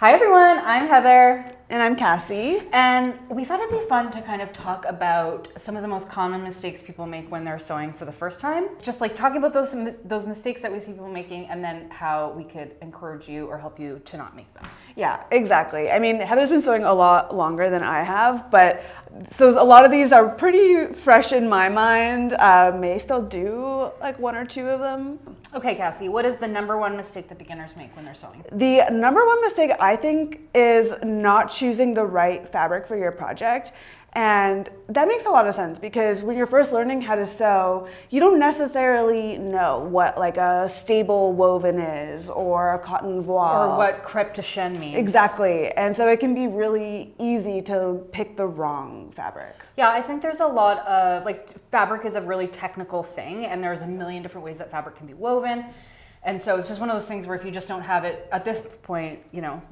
Hi everyone, I'm Heather. And I'm Cassie. And we thought it'd be fun to kind of talk about some of the most common mistakes people make when they're sewing for the first time. Just like talking about those mistakes that we see people making and then how we could encourage you or help you to not make them. Yeah, exactly. I mean, Heather's been sewing a lot longer than I have, but so a lot of these are pretty fresh in my mind. May still do like one or two of them. Okay, Cassie, what is the number one mistake that beginners make when they're sewing? The number one mistake I think is not choosing the right fabric for your project. And that makes a lot of sense because when you're first learning how to sew, you don't necessarily know what like a stable woven is or a cotton voile. Or what crepe de chine means. Exactly. And so it can be really easy to pick the wrong fabric. Yeah, I think there's a lot of, like, fabric is a really technical thing and there's a million different ways that fabric can be woven. And so it's just one of those things where if you just don't have it at this point, you know,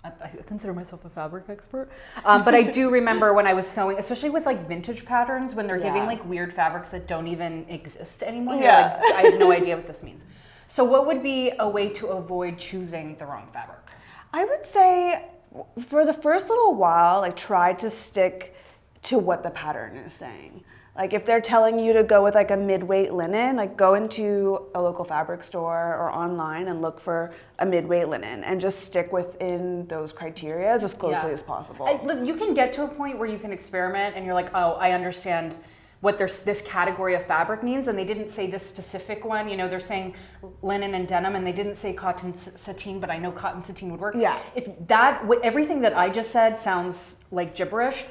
I consider myself a fabric expert, but I do remember when I was sewing, especially with like vintage patterns, when they're giving like weird fabrics that don't even exist anymore. Yeah. Like, I have no idea what this means. So what would be a way to avoid choosing the wrong fabric? I would say for the first little while, like try to stick to what the pattern is saying. Like if they're telling you to go with like a mid-weight linen, like go into a local fabric store or online and look for a mid-weight linen and just stick within those criteria as closely as possible. You can get to a point where you can experiment and you're like, oh, I understand what this category of fabric means, and they didn't say this specific one. You know, they're saying linen and denim, and they didn't say cotton sateen, but I know cotton sateen would work. Yeah. If everything that I just said sounds like gibberish,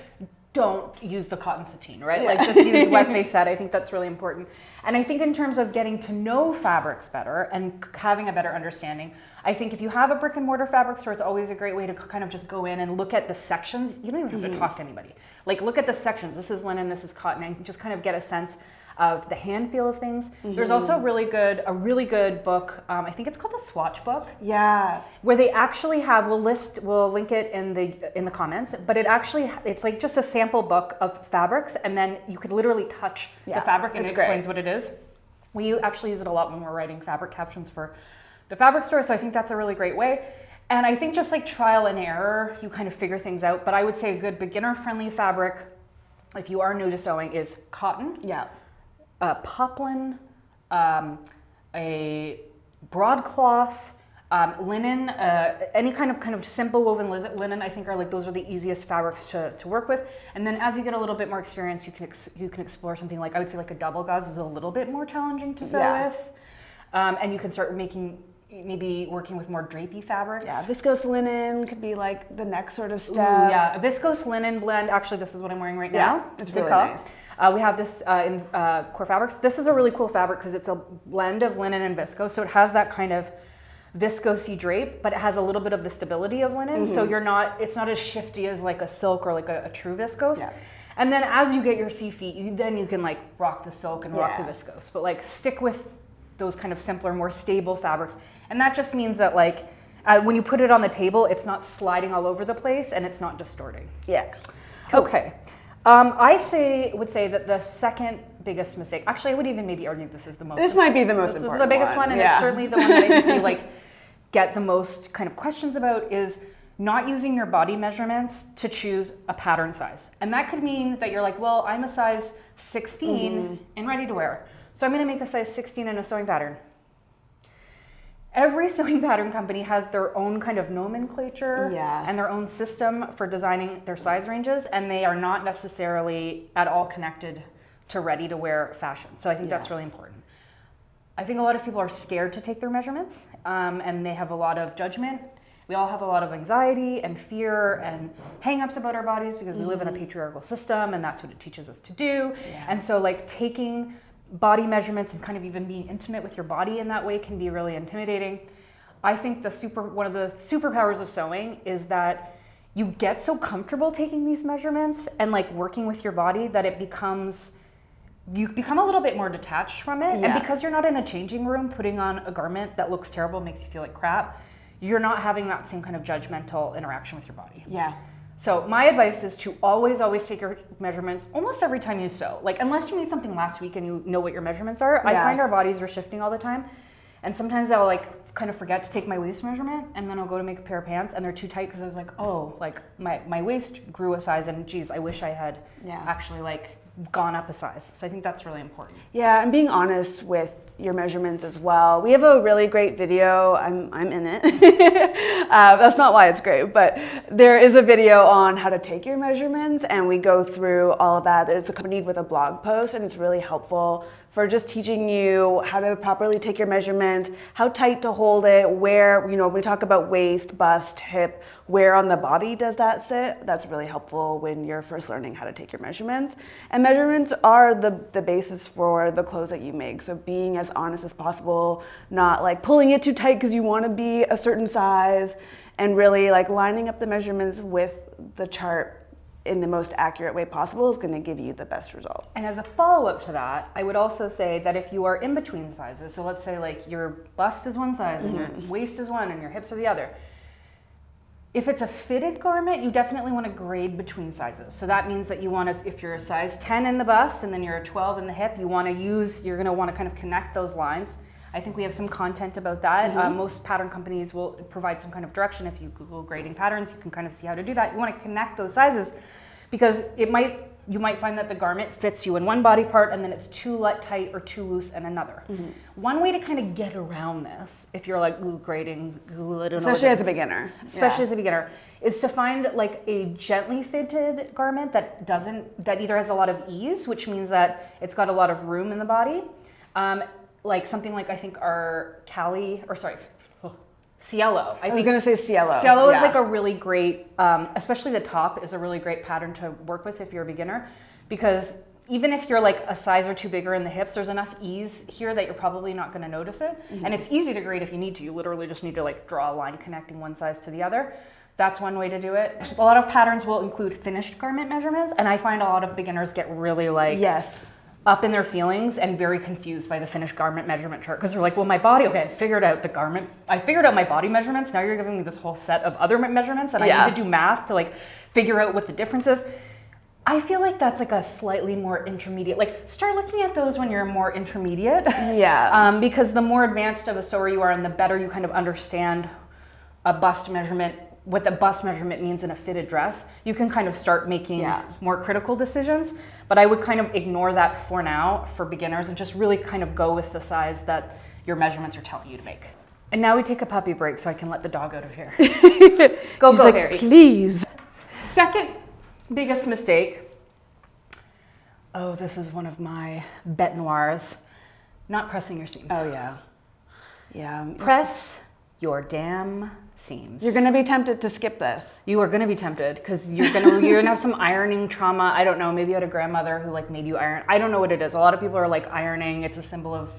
don't use the cotton sateen, right? Yeah. Like just use what they said. I think that's really important. And I think in terms of getting to know fabrics better and having a better understanding, I think if you have a brick and mortar fabric store, it's always a great way to kind of just go in and look at the sections. You don't even have to talk to anybody. Like look at the sections. This is linen, this is cotton, and just kind of get a sense of the hand feel of things. There's also a really good book. I think it's called the Swatch book. Yeah. Where they actually have, we'll link it in the comments, but it's like just a sample book of fabrics, and then you could literally touch the fabric and it explains what it is. We actually use it a lot when we're writing fabric captions for the fabric store, so I think that's a really great way. And I think just like trial and error, you kind of figure things out, but I would say a good beginner-friendly fabric, if you are new to sewing, is cotton. Yeah. Poplin, a broadcloth, linen, any kind of simple woven linen. I think are like those are the easiest fabrics to work with. And then as you get a little bit more experience, you can explore something like, I would say like a double gauze is a little bit more challenging to sew with, and you can start maybe working with more drapey fabrics. Yeah, viscose linen could be like the next sort of step. Ooh, yeah, a viscose linen blend. Actually, this is what I'm wearing right now. Yeah, it's really nice. We have this in Core Fabrics. This is a really cool fabric because it's a blend of linen and viscose. So it has that kind of viscosy drape, but it has a little bit of the stability of linen. So it's not as shifty as like a silk or like a true viscose. Yeah. And then as you get your sea feet, then you can like rock the silk and rock the viscose. But like stick with those kind of simpler, more stable fabrics. And that just means that like when you put it on the table, it's not sliding all over the place and it's not distorting. Yeah. Cool. Okay. I would say that the second biggest mistake, actually I would even maybe argue this is the most. This might be the most important. This is the biggest one, and it's certainly the one that I think we like get the most kind of questions about, is not using your body measurements to choose a pattern size. And that could mean that you're like, well, I'm a size 16 and ready to wear, so I'm gonna make a size 16 in a sewing pattern. Every sewing pattern company has their own kind of nomenclature and their own system for designing their size ranges, and they are not necessarily at all connected to ready-to-wear fashion. So I think that's really important. I think a lot of people are scared to take their measurements, and they have a lot of judgment. We all have a lot of anxiety and fear and hang-ups about our bodies because we live in a patriarchal system, and that's what it teaches us to do. Yeah. And so like taking body measurements and kind of even being intimate with your body in that way can be really intimidating. I think one of the superpowers of sewing is that you get so comfortable taking these measurements and like working with your body that you become a little bit more detached from it. And because you're not in a changing room putting on a garment that looks terrible, makes you feel like crap, you're not having that same kind of judgmental interaction with your body. Yeah. So my advice is to always take your measurements almost every time you sew. Like unless you made something last week and you know what your measurements are, I find our bodies are shifting all the time. And sometimes I'll like kind of forget to take my waist measurement, and then I'll go to make a pair of pants and they're too tight because I was like, oh, like my waist grew a size, and geez, I wish I had actually like gone up a size. So I think that's really important. Yeah, and being honest with your measurements as well. We have a really great video. I'm in it. That's not why it's great, but there is a video on how to take your measurements, and we go through all of that. It's accompanied with a blog post, and it's really helpful for just teaching you how to properly take your measurements, how tight to hold it, where, you know, we talk about waist, bust, hip, where on the body does that sit. That's really helpful when you're first learning how to take your measurements. And measurements are the basis for the clothes that you make. So being as honest as possible, not like pulling it too tight because you want to be a certain size, and really like lining up the measurements with the chart in the most accurate way possible is going to give you the best result. And as a follow-up to that, I would also say that if you are in between sizes, so let's say like your bust is one size and your waist is one and your hips are the other. If it's a fitted garment, you definitely want to grade between sizes. So that means that you want to, if you're a size 10 in the bust and then you're a 12 in the hip, you're going to want to kind of connect those lines. I think we have some content about that. Most pattern companies will provide some kind of direction. If you Google grading patterns, you can kind of see how to do that. You want to connect those sizes because you might find that the garment fits you in one body part and then it's too tight or too loose in another. One way to kind of get around this, if you're like grading, especially as a beginner, as a beginner, is to find like a gently fitted garment that either has a lot of ease, which means that it's got a lot of room in the body. Like something like I think our Cielo. I was going to say Cielo. Cielo is like a really great, especially the top is a really great pattern to work with if you're a beginner, because even if you're like a size or two bigger in the hips, there's enough ease here that you're probably not going to notice it. And it's easy to grade if you need to. You literally just need to like draw a line connecting one size to the other. That's one way to do it. A lot of patterns will include finished garment measurements, and I find a lot of beginners get really like up in their feelings and very confused by the finished garment measurement chart because they're like, well, my body, okay, I figured out my body measurements. Now you're giving me this whole set of other measurements and I need to do math to like figure out what the difference is. I feel like that's like a slightly more intermediate, like start looking at those when you're more intermediate. Because the more advanced of a sewer you are and the better you kind of understand a bust measurement, what the bust measurement means in a fitted dress, you can kind of start making more critical decisions. But I would kind of ignore that for now for beginners and just really kind of go with the size that your measurements are telling you to make. And now we take a puppy break so I can let the dog out of here. Go, Harry. Please. Second biggest mistake. Oh, this is one of my bête noirs. Not pressing your seams. Oh, yeah. Yeah. Press your damn seams. You're going to be tempted to skip this. You are going to be tempted because you're going to have some ironing trauma. I don't know. Maybe you had a grandmother who like made you iron. I don't know what it is. A lot of people are like ironing. It's a symbol of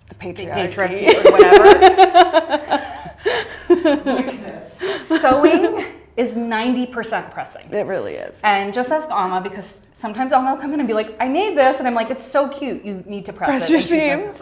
the patriarchy or whatever. Goodness. Sewing is 90% pressing. It really is. And just ask Alma because sometimes Alma will come in and be like, I made this. And I'm like, it's so cute. You need to press it. Your seams.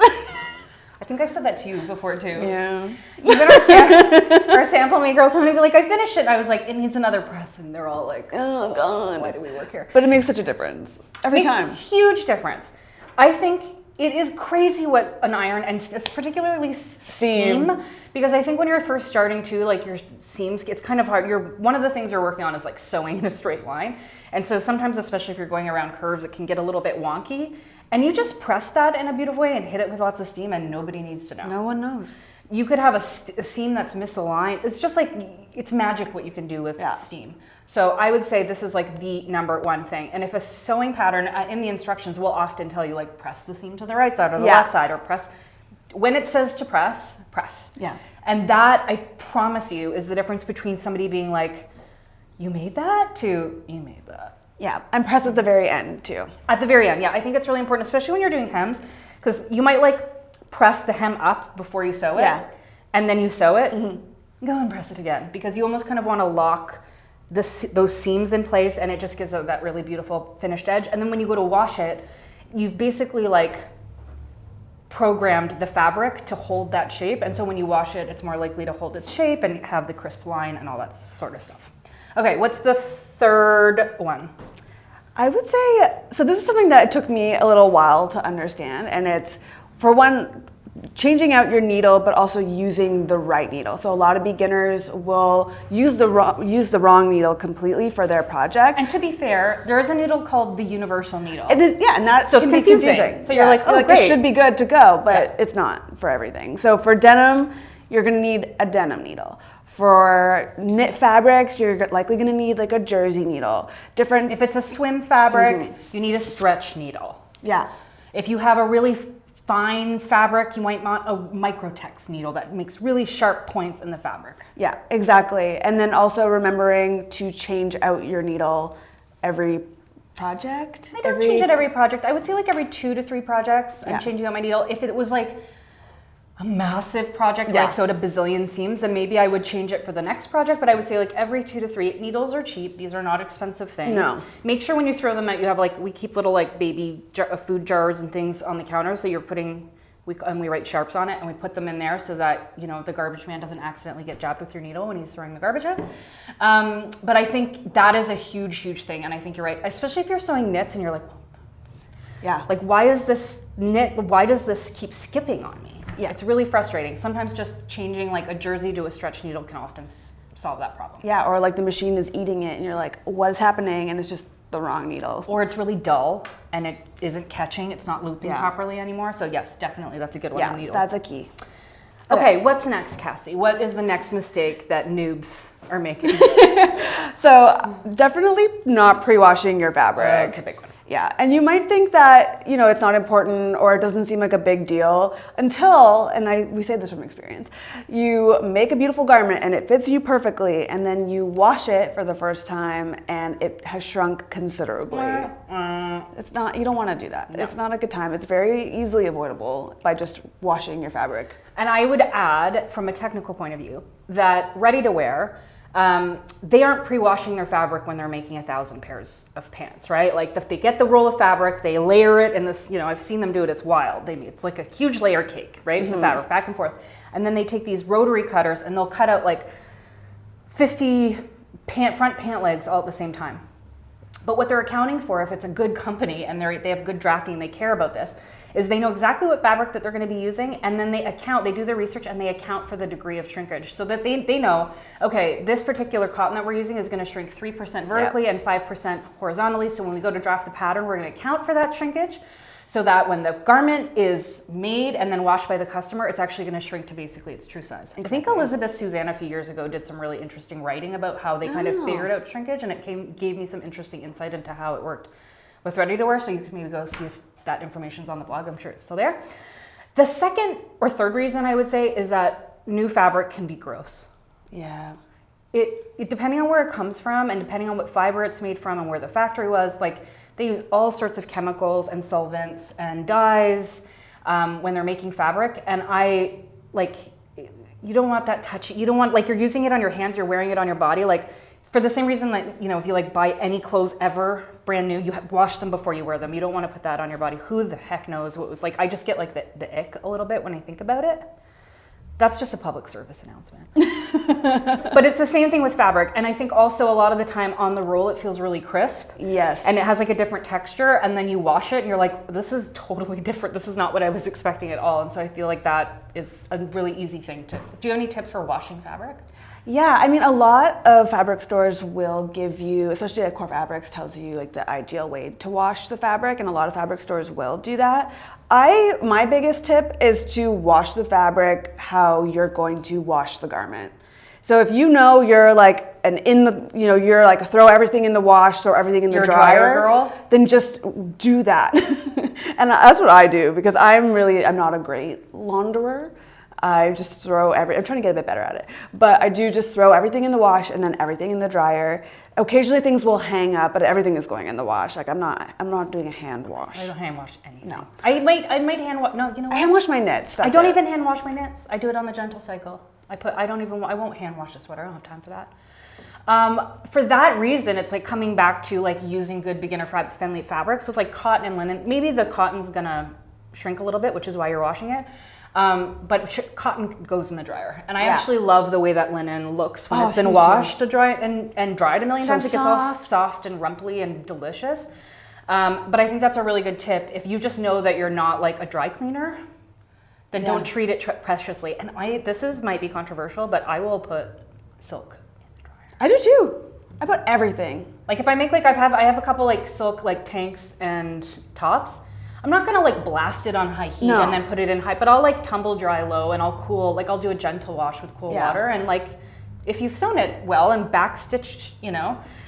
I think I've said that to you before too. Yeah. Even our sample maker will come in and be like, I finished it. And I was like, it needs another press. And they're all like, oh God, why do we work here? But it makes such a difference every time. Makes a huge difference. I think it is crazy what an iron and particularly steam, because I think when you're first starting to like your seams, it's kind of hard. One of the things you're working on is like sewing in a straight line. And so sometimes, especially if you're going around curves, it can get a little bit wonky. And you just press that in a beautiful way and hit it with lots of steam and nobody needs to know. No one knows. You could have a seam that's misaligned. It's just like, it's magic what you can do with steam. So I would say this is like the number one thing. And if a sewing pattern in the instructions will often tell you like press the seam to the right side or the left side or press. When it says to press, press. Yeah. And that, I promise you, is the difference between somebody being like, you made that to you made that. Yeah, and press at the very end too. At the very end, yeah. I think it's really important, especially when you're doing hems, because you might like press the hem up before you sew it, and then you sew it, go and press it again, because you almost kind of want to lock those seams in place, and it just gives it that really beautiful finished edge. And then when you go to wash it, you've basically like programmed the fabric to hold that shape, and so when you wash it, it's more likely to hold its shape and have the crisp line and all that sort of stuff. Okay, what's the third one? I would say, so this is something that it took me a little while to understand, and it's, for one, changing out your needle, but also using the right needle. So a lot of beginners will use the wrong needle completely for their project. And to be fair, there is a needle called the universal needle. It is, yeah, and that so it's can be confusing. So you're like, oh, great. It should be good to go, but it's not for everything. So for denim, you're gonna need a denim needle. For knit fabrics, you're likely gonna need like a jersey needle. Different. If it's a swim fabric, you need a stretch needle. Yeah. If you have a really fine fabric, you might want a microtex needle that makes really sharp points in the fabric. Yeah, exactly. And then also remembering to change out your needle every project. I don't change it every project. I would say like every 2 to 3 projects, I'm changing out my needle. If it was like a massive project where I sewed a bazillion seams, then maybe I would change it for the next project, but I would say like every 2 to 3. Needles are cheap. These are not expensive things. No. Make sure when you throw them out, you have like, we keep little like baby food jars and things on the counter, so you're putting, and we write sharps on it and we put them in there so that, you know, the garbage man doesn't accidentally get jabbed with your needle when he's throwing the garbage out. But I think that is a huge, huge thing, and I think you're right, especially if you're sewing knits and you're like, like why is this knit, why does this keep skipping on me? Yeah, it's really frustrating. Sometimes just changing like a jersey to a stretch needle can often solve that problem. Yeah, or like the machine is eating it and you're like, what is happening? And it's just the wrong needle. Or it's really dull and it isn't catching, it's not looping properly anymore. So yes, definitely that's a good one. Yeah, the needle. that's a key. Okay, what's next, Cassie? What is the next mistake that noobs are making? So definitely not pre-washing your fabric. It's a big one. Yeah, and you might think that, you know, it's not important or it doesn't seem like a big deal until, and we say this from experience, you make a beautiful garment and it fits you perfectly, and then you wash it for the first time and it has shrunk considerably. It's not, you don't want to do that. No. It's not a good time. It's very easily avoidable by just washing your fabric. And I would add, from a technical point of view, that ready to wear, they aren't pre-washing their fabric when they're making 1,000 pairs of pants, right? Like if they get the roll of fabric, they layer it in this, you know, I've seen them do it, it's wild. It's like a huge layer cake, right? The fabric back and forth. And then they take these rotary cutters and they'll cut out like 50 front pant legs all at the same time. But what they're accounting for, if it's a good company and they have good drafting, they care about this, is they know exactly what fabric that they're going to be using, and then they do their research and they account for the degree of shrinkage so that they know, okay, this particular cotton that we're using is going to shrink 3% vertically and 5% horizontally. So when we go to draft the pattern, we're going to account for that shrinkage so that when the garment is made and then washed by the customer, it's actually going to shrink to basically its true size. Exactly. I think Elizabeth Suzanne a few years ago did some really interesting writing about how they kind of figured out shrinkage, and it gave me some interesting insight into how it worked with ready to wear. So you can maybe go see if that information's on the blog. I'm sure it's still there. The second or third reason I would say is that new fabric can be gross. Yeah. It depending on where it comes from and depending on what fiber it's made from and where the factory was, like they use all sorts of chemicals and solvents and dyes when they're making fabric. And you don't want that touch. You don't want, like, you're using it on your hands, you're wearing it on your body. Like, for the same reason that, you know, if you like buy any clothes ever brand new, you wash them before you wear them. You don't want to put that on your body. Who the heck knows what it was like? I just get like the ick a little bit when I think about it. That's just a public service announcement. But it's the same thing with fabric. And I think also a lot of the time on the roll, it feels really crisp. Yes. And it has like a different texture. And then you wash it and you're like, this is totally different. This is not what I was expecting at all. And so I feel like that is a really easy thing to, do you have any tips for washing fabric? Yeah, I mean, a lot of fabric stores will give you, especially like Core Fabrics tells you like the ideal way to wash the fabric, and a lot of fabric stores will do that. My biggest tip is to wash the fabric how you're going to wash the garment. So if you know you're like you're like throw everything in the wash, throw everything in the dryer, dryer girl, then just do that. And that's what I do because I'm not a great launderer. I just throw I'm trying to get a bit better at it, but I do just throw everything in the wash and then everything in the dryer. Occasionally things will hang up, but everything is going in the wash. Like I'm not doing a hand wash. I don't hand wash anything. No. I might hand wash. No, you know what? I hand wash my knits. I don't even hand wash my knits. I do it on the gentle cycle. I won't hand wash a sweater. I don't have time for that. For that reason, it's like coming back to like using good beginner friendly fabrics with like cotton and linen. Maybe the cotton's gonna shrink a little bit, which is why you're washing it. But cotton goes in the dryer, and I actually love the way that linen looks when it's been washed and dried a million times. It gets all soft and rumply and delicious. But I think that's a really good tip. If you just know that you're not like a dry cleaner, then don't treat it preciously. And might be controversial, but I will put silk in the dryer. I do too. I put everything. Like if I make like I have a couple like silk like tanks and tops. I'm not gonna like blast it on high heat and then put it in high, but I'll like tumble dry low and I'll do a gentle wash with cool water, and like if you've sewn it well and backstitched,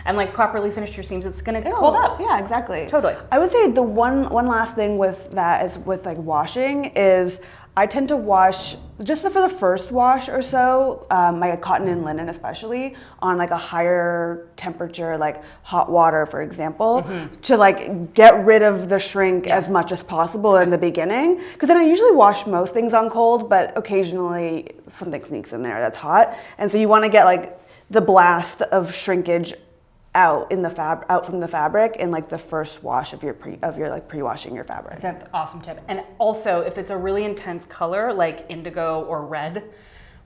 and like properly finished your seams, it's gonna hold up. Yeah, exactly. Totally. I would say the one last thing with that is with like washing is I tend to wash just for the first wash or so, my cotton and linen especially, on like a higher temperature, like hot water, for example, to like get rid of the shrink as much as possible in the beginning. Because then I usually wash most things on cold, but occasionally something sneaks in there that's hot, and so you want to get like the blast of shrinkage out from the fabric in like the first wash of your pre-washing your fabric. That's an awesome tip. And also, if it's a really intense color like indigo or red,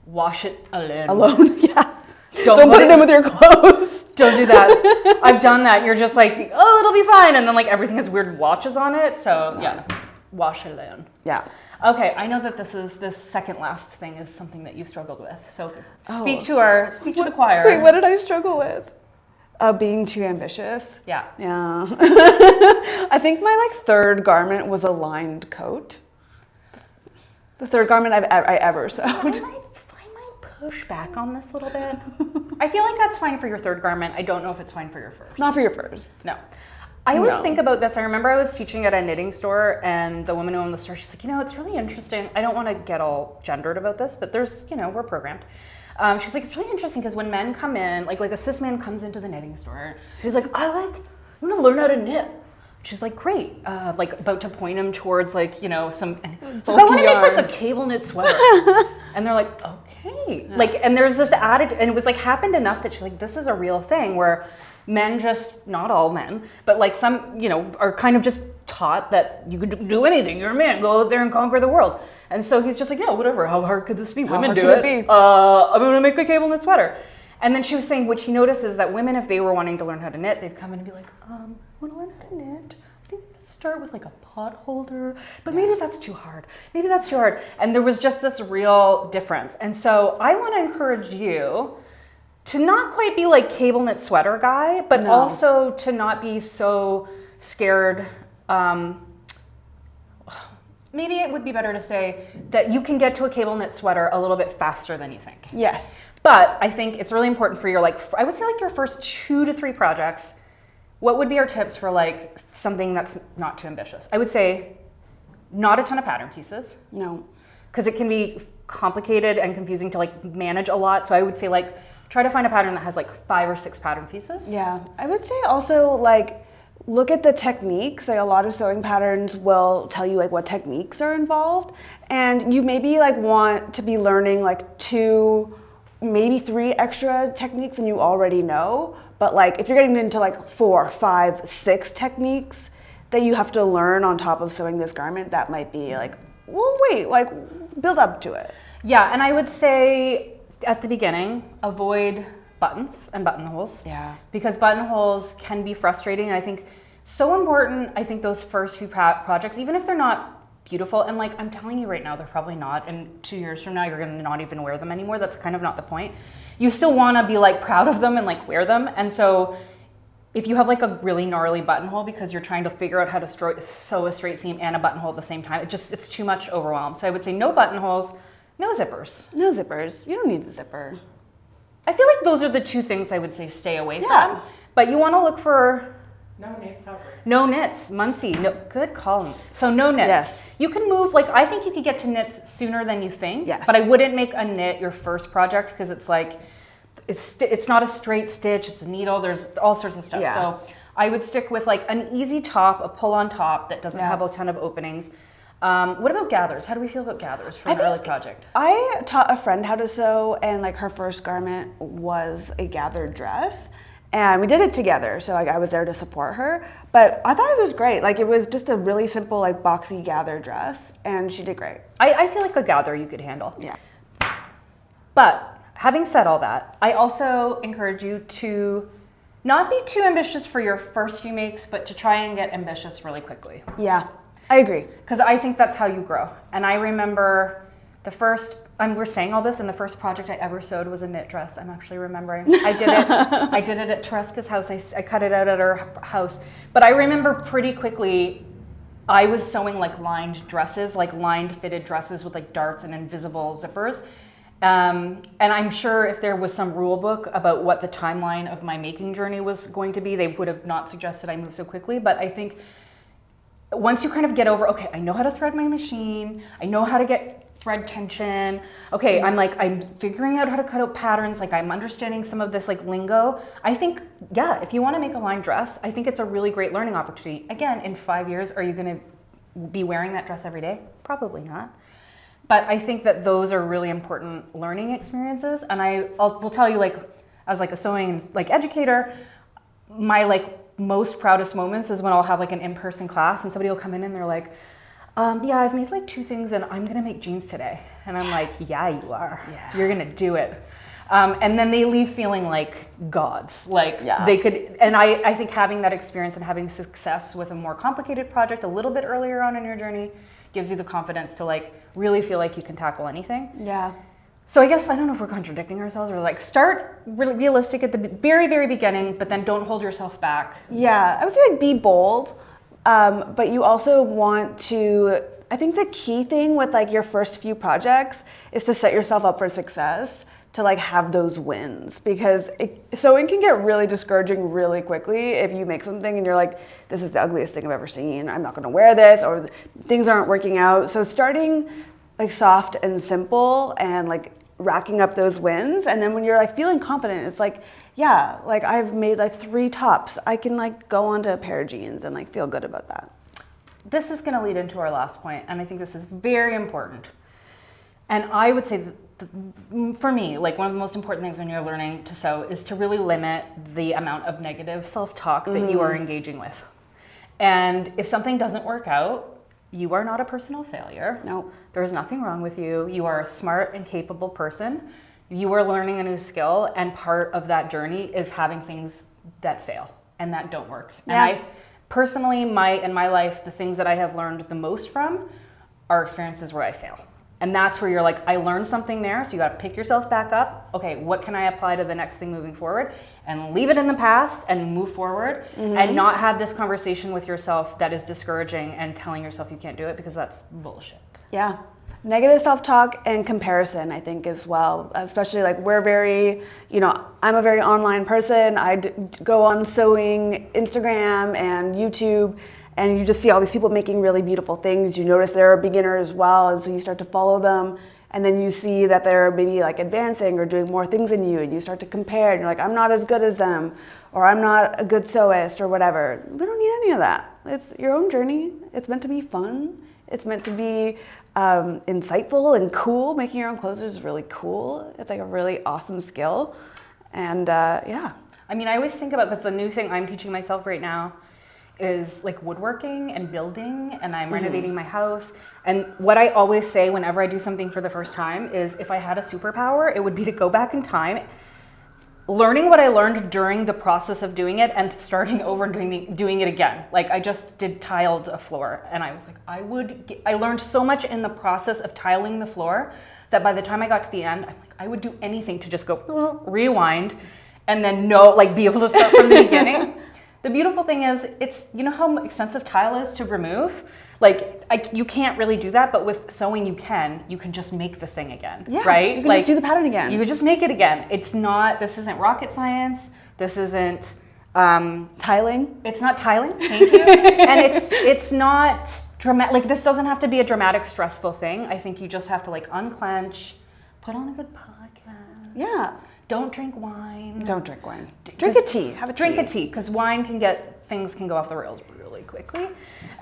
wash it alone. Yeah. Don't put it in with your clothes. Don't do that. I've done that. You're just like, oh, it'll be fine, and then like everything has weird watches on it. So yeah, wash it alone. Yeah. Okay, I know that this second last thing is something that you've struggled with. So speak to the choir. Wait, what did I struggle with? Being too ambitious. Yeah. Yeah. I think my like third garment was a lined coat. The third garment I ever sewed. I might push back on this a little bit. I feel like that's fine for your third garment. I don't know if it's fine for your first. Not for your first. No. I always think about this. I remember I was teaching at a knitting store, and the woman who owned the store, she's like, it's really interesting. I don't want to get all gendered about this, but there's, we're programmed. She's like, it's really interesting because when men come in, like a cis man comes into the knitting store, he's like, I want to learn how to knit. She's like, great. Like about to point him towards like, some, so I want to make like a cable knit sweater. And they're like, okay. Yeah. Like, and there's this attitude, and it was like happened enough that she's like, this is a real thing where men not all men, but like some, are kind of just taught that you could do anything. You're a man, go out there and conquer the world. And so he's just like, yeah, whatever. How hard could this be? Women do it. I'm going to make a cable knit sweater. And then she was saying, what she notices that women, if they were wanting to learn how to knit, they'd come in and be like, I want to learn how to knit. I think I'm going to start with like a pot holder, but maybe that's too hard. Maybe that's too hard. And there was just this real difference. And so I want to encourage you to not quite be like cable knit sweater guy, but also to not be so scared. Maybe it would be better to say that you can get to a cable knit sweater a little bit faster than you think. Yes. But I think it's really important for your I would say your first 2 to 3 projects. What would be our tips for like something that's not too ambitious? I would say not a ton of pattern pieces. No. Because it can be complicated and confusing to like manage a lot. So I would say like try to find a pattern that has like 5 or 6 pattern pieces. Yeah. I would say also like look at the techniques. Like a lot of sewing patterns will tell you like what techniques are involved, and you maybe like want to be learning like 2, maybe 3 extra techniques than you already know. But like if you're getting into like 4, 5, 6 techniques that you have to learn on top of sewing this garment, that might be like, well, wait, like build up to it. Yeah, and I would say at the beginning, avoid buttons and buttonholes. Yeah. Because buttonholes can be frustrating. And I think so important, I think those first few projects, even if they're not beautiful, and like I'm telling you right now, they're probably not, and 2 years from now, you're gonna not even wear them anymore. That's kind of not the point. You still wanna be like proud of them and like wear them. And so if you have like a really gnarly buttonhole because you're trying to figure out how to sew a straight seam and a buttonhole at the same time, it's too much overwhelm. So I would say no buttonholes, no zippers. No zippers, you don't need the zipper. I feel like those are the 2 things I would say stay away from. But you want to look for no knits. Muncie, no, good call. So no knits. Yes. You can move, like I think you could get to knits sooner than you think. Yes. But I wouldn't make a knit your first project because it's like, it's not a straight stitch, it's a needle, there's all sorts of stuff. Yeah. So I would stick with like an easy top, a pull-on top that doesn't have a ton of openings. What about gathers? How do we feel about gathers for an early project? I taught a friend how to sew, and like her first garment was a gathered dress, and we did it together. So like I was there to support her, but I thought it was great. Like it was just a really simple like boxy gather dress, and she did great. I feel like a gather you could handle. Yeah. But having said all that, I also encourage you to not be too ambitious for your first few makes, but to try and get ambitious really quickly. Yeah. I agree. Because I think that's how you grow. And I remember we're saying all this, and the first project I ever sewed was a knit dress. I'm actually remembering. I did it at Tereska's house. I cut it out at her house. But I remember pretty quickly, I was sewing like lined dresses, like lined fitted dresses with like darts and invisible zippers. And I'm sure if there was some rule book about what the timeline of my making journey was going to be, they would have not suggested I move so quickly. But I think once you kind of get over, okay, I know how to thread my machine, I know how to get thread tension, okay, I'm figuring out how to cut out patterns, like I'm understanding some of this like lingo. I think, yeah, if you want to make a lined dress, I think it's a really great learning opportunity. Again, in 5 years, are you going to be wearing that dress every day? Probably not. But I think that those are really important learning experiences. And will tell you, like, as like a sewing like educator, my like most proudest moments is when I'll have like an in-person class and somebody will come in and they're like, yeah, I've made like 2 things and I'm gonna make jeans today. And I'm like, yeah, you are. Yeah. You're gonna do it. And then they leave feeling like gods. Like they could, and I think having that experience and having success with a more complicated project a little bit earlier on in your journey gives you the confidence to like really feel like you can tackle anything. Yeah. So I guess, I don't know if we're contradicting ourselves or like start realistic at the very, very beginning, but then don't hold yourself back. Yeah, I would say like be bold. But you also want to, I think the key thing with like your first few projects is to set yourself up for success, to like have those wins, because sewing can get really discouraging really quickly if you make something and you're like, this is the ugliest thing I've ever seen, I'm not gonna wear this, or things aren't working out. So starting like soft and simple and like racking up those wins, and then when you're like feeling confident, it's like, yeah, like I've made like 3 tops, I can like go onto a pair of jeans and like feel good about that. This is going to lead into our last point, and I think this is very important. And I would say that for me, like one of the most important things when you're learning to sew is to really limit the amount of negative self-talk that you are engaging with. And if something doesn't work out, you are not a personal failure. No. There is nothing wrong with you. You are a smart and capable person. You are learning a new skill, and part of that journey is having things that fail and that don't work. Yeah. And I personally, in my life, the things that I have learned the most from are experiences where I fail. And that's where you're like, I learned something there, so you gotta pick yourself back up. Okay, what can I apply to the next thing moving forward? And leave it in the past and move forward, and not have this conversation with yourself that is discouraging and telling yourself you can't do it, because that's bullshit. Yeah. Negative self-talk and comparison, I think, as well. Especially like we're very, I'm a very online person. I go on sewing Instagram and YouTube, and you just see all these people making really beautiful things. You notice they're a beginner as well, and so you start to follow them. And then you see that they're maybe like advancing or doing more things than you, and you start to compare, and you're like, I'm not as good as them, or I'm not a good sewist or whatever. We don't need any of that. It's your own journey. It's meant to be fun. It's meant to be insightful and cool. Making your own clothes is really cool. It's like a really awesome skill. And yeah. I mean, I always think about, because the new thing I'm teaching myself right now is like woodworking and building, and I'm renovating my house. And what I always say whenever I do something for the first time is, if I had a superpower, it would be to go back in time, learning what I learned during the process of doing it, and starting over and doing it again. Like I just tiled a floor, and I was like, I learned so much in the process of tiling the floor that by the time I got to the end, I'm like, I would do anything to just go rewind and then be able to start from the beginning. The beautiful thing is, it's, how expensive tile is to remove? You can't really do that, but with sewing you can just make the thing again, right? You can just do the pattern again. You would just make it again. This isn't rocket science. This isn't tiling. It's not tiling, thank you. And it's not dramatic, this doesn't have to be a dramatic, stressful thing. I think you just have to unclench, put on a good podcast. Yeah. Don't drink wine. Don't drink wine. Drink a tea. Have a tea. Drink a tea, because things can go off the rails really quickly.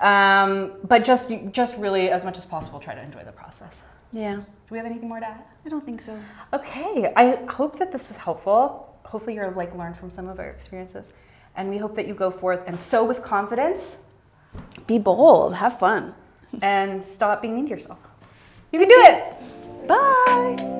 But just really, as much as possible, try to enjoy the process. Yeah. Do we have anything more to add? I don't think so. Okay. I hope that this was helpful. Hopefully you're learned from some of our experiences. And we hope that you go forth and sew with confidence. Be bold. Have fun. And stop being mean to yourself. You can do it. Bye.